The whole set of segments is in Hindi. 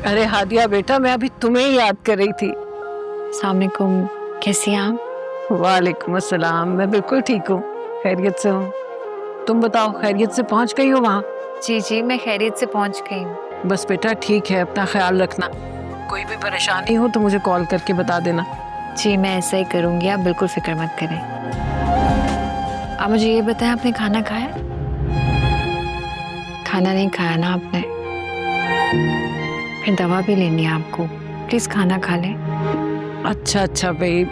अरे हादिया बेटा, मैं अभी तुम्हें ही याद कर रही थी। अस्सलाम वालेकुम, कैसी हैं आप? वालेकुम अस्सलाम, मैं बिल्कुल ठीक हूँ, खैरियत से हूँ। तुम बताओ, खैरियत से पहुँच गई हो वहाँ? जी जी, मैं खैरियत से पहुंच गई हूँ। बस बेटा ठीक है, अपना ख्याल रखना। कोई भी परेशानी हो तो मुझे कॉल करके बता देना। जी मैं ऐसा ही करूँगी, आप बिल्कुल फिक्र मत करें। आप मुझे ये बताएं, आपने खाना खाया? खाना नहीं खाया ना आपने? फिर दवा भी लेनी है आपको, प्लीज खाना खा लें। अच्छा भाई,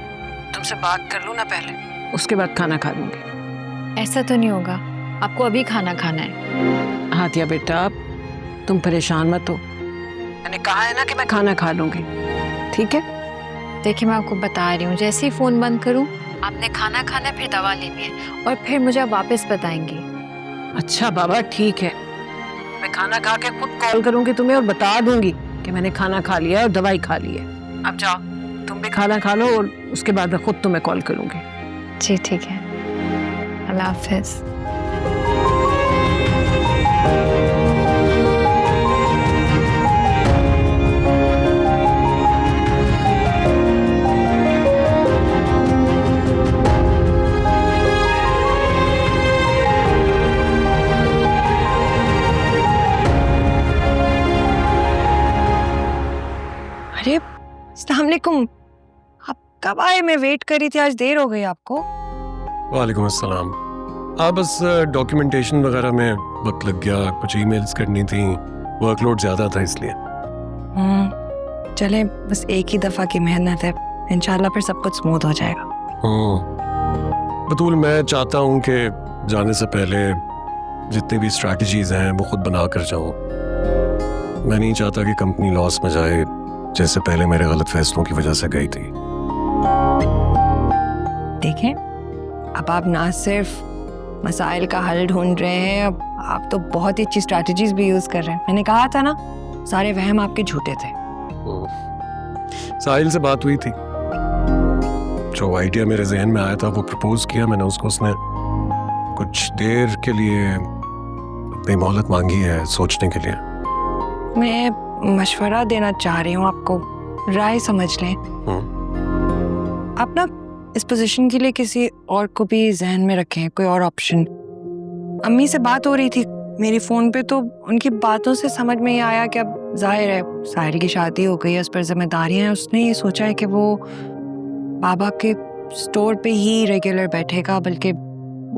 तुमसे बात कर लूँ ना पहले, उसके बाद खाना खा लूँगी। ऐसा तो नहीं होगा, आपको अभी खाना खाना है। हादिया बेटा, तुम परेशान मत हो, मैंने कहा है ना कि मैं खाना खा लूँगी, ठीक है? देखिए मैं आपको बता रही हूँ, जैसे ही फोन बंद करूँ आपने खाना खाना है, फिर दवा लेनी है और फिर मुझे आप वापस बताएंगी। अच्छा बाबा ठीक है, मैं खाना खा के खुद कॉल करूँगी तुम्हें और बता दूंगी कि मैंने खाना खा लिया और दवाई खा ली है। अब जाओ, तुम भी खाना खा लो और उसके बाद मैं खुद तुम्हें कॉल करूँगी। जी ठीक है, अल्लाह हाफिज। अरे अस्सलाम वालेकुम, आप कब आए? मैं वेट कर रही थी, आज देर हो गई आपको। वालेकुम अस्सलाम। बस डॉक्यूमेंटेशन वगैरह में वक्त लग गया, कुछ ईमेल्स करनी थी, वर्कलोड ज़्यादा था इसलिए। चले, बस एक ही दफ़ा की मेहनत है, इंशाल्लाह फिर सब कुछ स्मूथ हो जाएगा। बतूल, मैं चाहता हूँ कि जाने से पहले जितनी भी स्ट्रैटेजीज हैं वो खुद बना कर जाऊँ। मैं नहीं चाहता कि कंपनी लॉस में जाए, जैसे पहले मेरे गलत फैसलों की वजह से गई थी। देखें, अब आप ना सिर्फ मसाइल का हल ढूंढ रहे हैं, अब आप तो बहुत ही अच्छी स्ट्रैटेजीज भी यूज कर रहे हैं। मैंने कहा था ना, सारे वहम आपके झूठे थे। साहिल से बात हुई थी, जो आइडिया मेरे जहन में आया था वो प्रपोज किया मैंने उसको। उसने कुछ देर के लिए अपनी मोहलत मांगी है सोचने के लिए। मैं मशवरा देना चाह रही हूँ आपको, राय समझ लें। आप ना इस पोजीशन के लिए किसी और को भी जहन में रखें, कोई और ऑप्शन। अम्मी से बात हो रही थी मेरी फोन पे, तो उनकी बातों से समझ में ये आया कि अब जाहिर है साहिल की शादी हो गई है, उस पर जिम्मेदारियां हैं। उसने ये सोचा है कि वो बाबा के स्टोर पे ही रेगुलर बैठेगा, बल्कि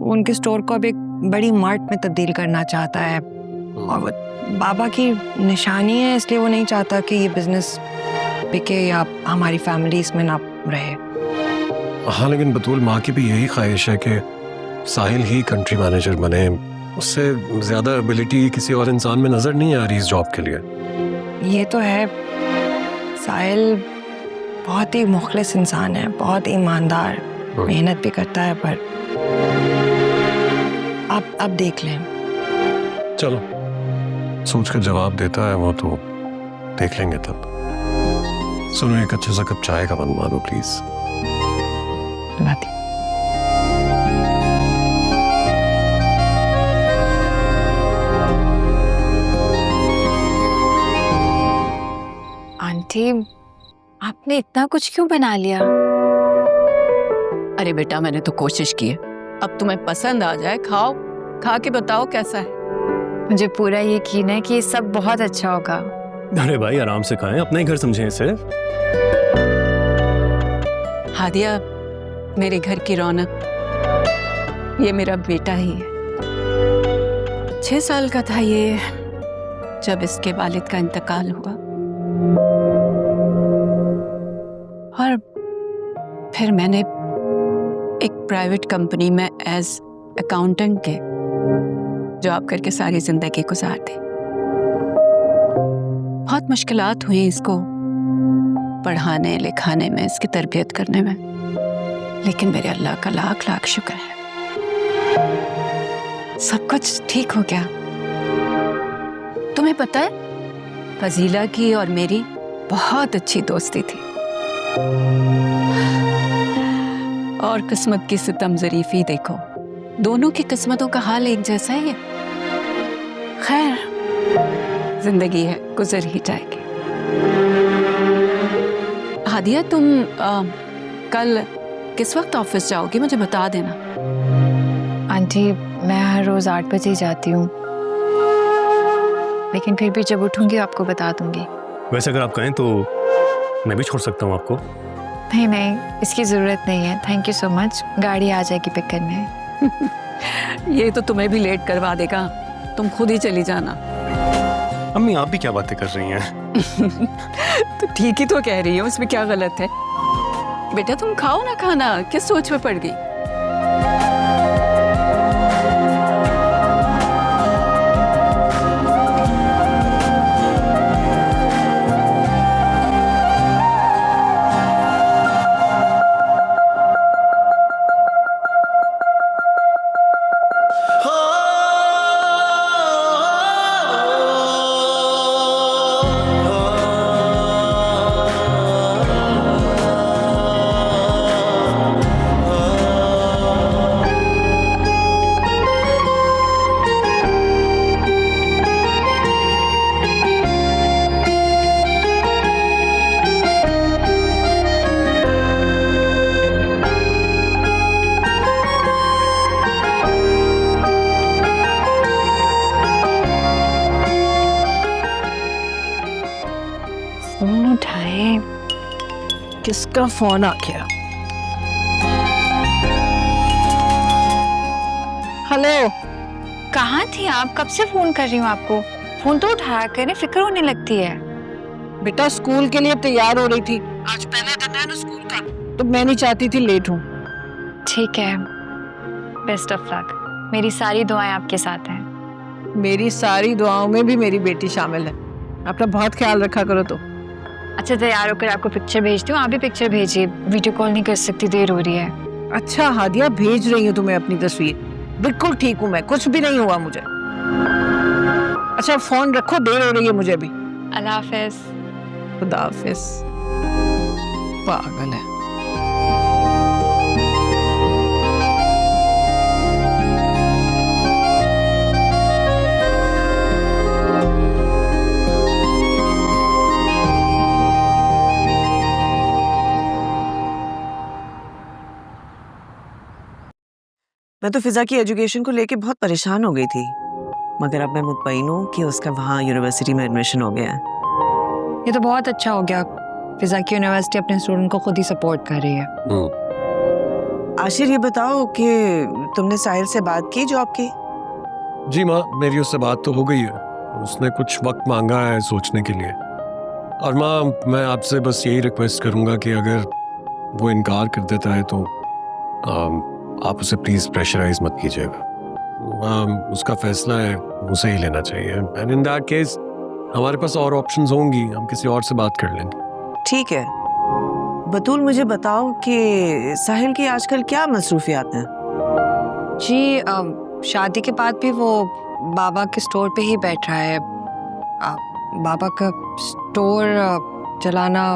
उनके स्टोर को अब एक बड़ी मार्ट में तब्दील करना चाहता है। और वो बाबा की निशानी है, इसलिए वो नहीं चाहता कि ये बिजनेस बिके या हमारी फैमिली इसमें ना रहे। हाँ, लेकिन बतूल, माँ की भी यही ख्वाहिश है कि साहिल ही कंट्री मैनेजर बने। उससे ज्यादा एबिलिटी किसी और इंसान में नजर नहीं आ रही इस जॉब के लिए। ये तो है, साहिल बहुत ही मुखलिस इंसान है, बहुत ईमानदार, मेहनत भी करता है, पर आप देख लें। चलो, सोच कर जवाब देता है वो तो देख लेंगे तब। सुनो, एक अच्छे सा कप चाय का बनवा दो प्लीज। लाती। आंटी, आपने इतना कुछ क्यों बना लिया? अरे बेटा, मैंने तो कोशिश की है, अब तुम्हें पसंद आ जाए, खाओ, खा के बताओ कैसा है। मुझे पूरा यकीन है कि ये सब बहुत अच्छा होगा। अरे भाई आराम से खाएं, अपना ही घर समझें इसे। हादिया, मेरे घर की रौनक, ये मेरा बेटा ही है। 6 साल का था ये जब इसके वालिद का इंतकाल हुआ, और फिर मैंने एक प्राइवेट कंपनी में एज अकाउंटेंट के जॉब करके सारी जिंदगी गुजार दी। बहुत मुश्किलात हुई इसको पढ़ाने लिखाने में, इसकी तरबियत करने में, लेकिन मेरे अल्लाह का लाख लाख शुक्र है, सब कुछ ठीक हो गया। तुम्हें पता है, फजीला की और मेरी बहुत अच्छी दोस्ती थी, और किस्मत की सितम ज़रीफी देखो, दोनों की किस्मतों का हाल एक जैसा है। खैर, जिंदगी है, गुजर ही जाएगी। हादिया, तुम कल किस वक्त ऑफिस जाओगी, मुझे बता देना। आंटी, मैं हर रोज 8 बजे ही जाती हूँ, लेकिन फिर भी जब उठूंगी आपको बता दूंगी। वैसे अगर आप कहें तो मैं भी छोड़ सकता हूँ आपको। नहीं नहीं, इसकी जरूरत नहीं है, थैंक यू सो मच। गाड़ी आ जाएगी पिक करने। ये तो तुम्हें भी लेट करवा देगा, तुम खुद ही चली जाना। अम्मी, आप भी क्या बातें कर रही हैं? तो ठीक ही तो कह रही हो, इसमें क्या गलत है। बेटा तुम खाओ ना खाना, किस सोच में पड़ गई। फोन उठाए। किसका फोन आ गया? हेलो। कहाँ थी आप? कब से फोन कर रही हूँ आपको। फोन तो उठाया करें, फिक्र होने लगती है। बेटा स्कूल के लिए तैयार हो रही थी, आज पहले दिन है ना स्कूल का, तो मैं नहीं चाहती थी लेट हूँ। ठीक है, बेस्ट ऑफ लक। मेरी सारी दुआएं आपके साथ हैं। मेरी सारी दुआओं में भी मेरी बेटी शामिल है। अपना बहुत ख्याल रखा करो। तो अच्छा, तैयार होकर आपको पिक्चर भेजती हूँ, आप भी पिक्चर भेजिए। वीडियो कॉल नहीं कर सकती, देर हो रही है। अच्छा हादिया, भेज रही हूँ तुम्हें अपनी तस्वीर। बिल्कुल ठीक हूँ मैं, कुछ भी नहीं हुआ मुझे। अच्छा फोन रखो, देर हो रही है मुझे भी। अल्लाह हाफिज। खुदा हाफिज। पागल है। मैं तो फिजा की एजुकेशन को लेके बहुत परेशान हो गई थी, मगर अब मैं मुतमईन हूँ कि उसका वहाँ यूनिवर्सिटी में एडमिशन हो गया है। ये तो बहुत अच्छा हो गया। फिजा की यूनिवर्सिटी अपने स्टूडेंट को खुद ही सपोर्ट कर रही है। आशिर, ये बताओ कि तुमने साहिल से बात की जॉब की? जी माँ, मेरी उससे बात तो हो गई है। उसने कुछ वक्त मांगा है सोचने के लिए। और माँ, मैं आपसे बस यही रिक्वेस्ट करूँगा कि अगर वो इनकार कर देता है तो आप उसे प्लीज़ प्रेशराइज मत कीजिएगा। उसका फैसला है, उसे ही लेना चाहिए। एंड इन दैट केस हमारे पास और ऑप्शंस होंगी, हम किसी और से बात कर लेंगे। ठीक है। बतूल, मुझे बताओ कि साहिल की आजकल क्या मसरूफियात हैं? जी, शादी के बाद भी वो बाबा के स्टोर पे ही बैठ रहा है। बाबा का स्टोर चलाना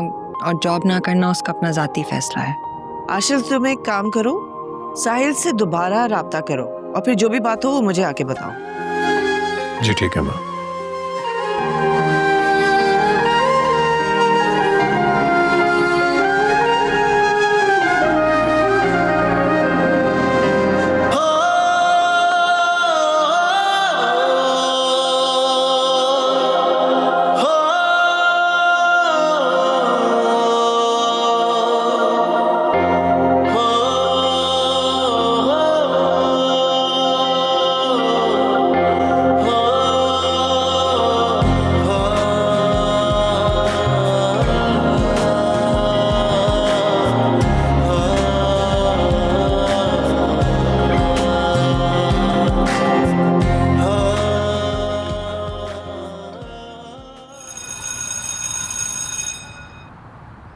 और जॉब ना करना उसका अपना ज़ाती फैसला है। आशिर, तुम एक काम करो, साहिल से दोबारा राब्ता करो और फिर जो भी बात हो वो मुझे आके बताओ। जी ठीक है माँ।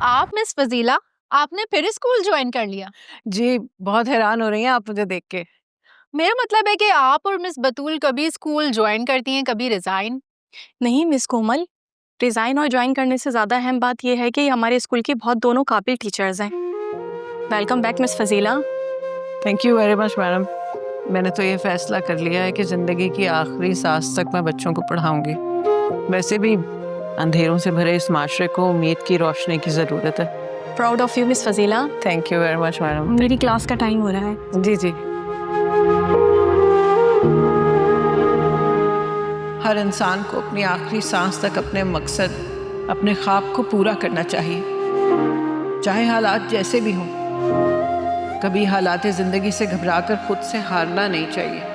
आप मिस फजीला, आपने फिर स्कूल ज्वाइन कर लिया? जी बहुत हैरान हो रही हैं आप मुझे देख के। मेरा मतलब है कि आप और मिस बतूल कभी स्कूल ज्वाइन करती हैं, कभी रिजाइन। नहीं मिस कोमल, रिजाइन और ज्वाइन करने से ज्यादा अहम बात यह है कि हमारे स्कूल की बहुत दोनों काबिल टीचर्स हैं। Welcome back miss Fazila. Thank you very much madam. मैंने तो ये फैसला कर लिया है कि ज़िंदगी की आखिरी सांस तक मैं बच्चों को पढ़ाऊंगी। वैसे भी अंधेरों से भरे इस माशरे को उम्मीद की रोशनी की ज़रूरत है। Proud of you miss Fazila. Thank you very much madam. मेरी क्लास का टाइम हो रहा है। जी जी। हर इंसान को अपनी आखिरी सांस तक अपने मकसद, अपने ख्वाब को पूरा करना चाहिए, चाहे हालात जैसे भी हों। कभी हालात ज़िंदगी से घबराकर खुद से हारना नहीं चाहिए।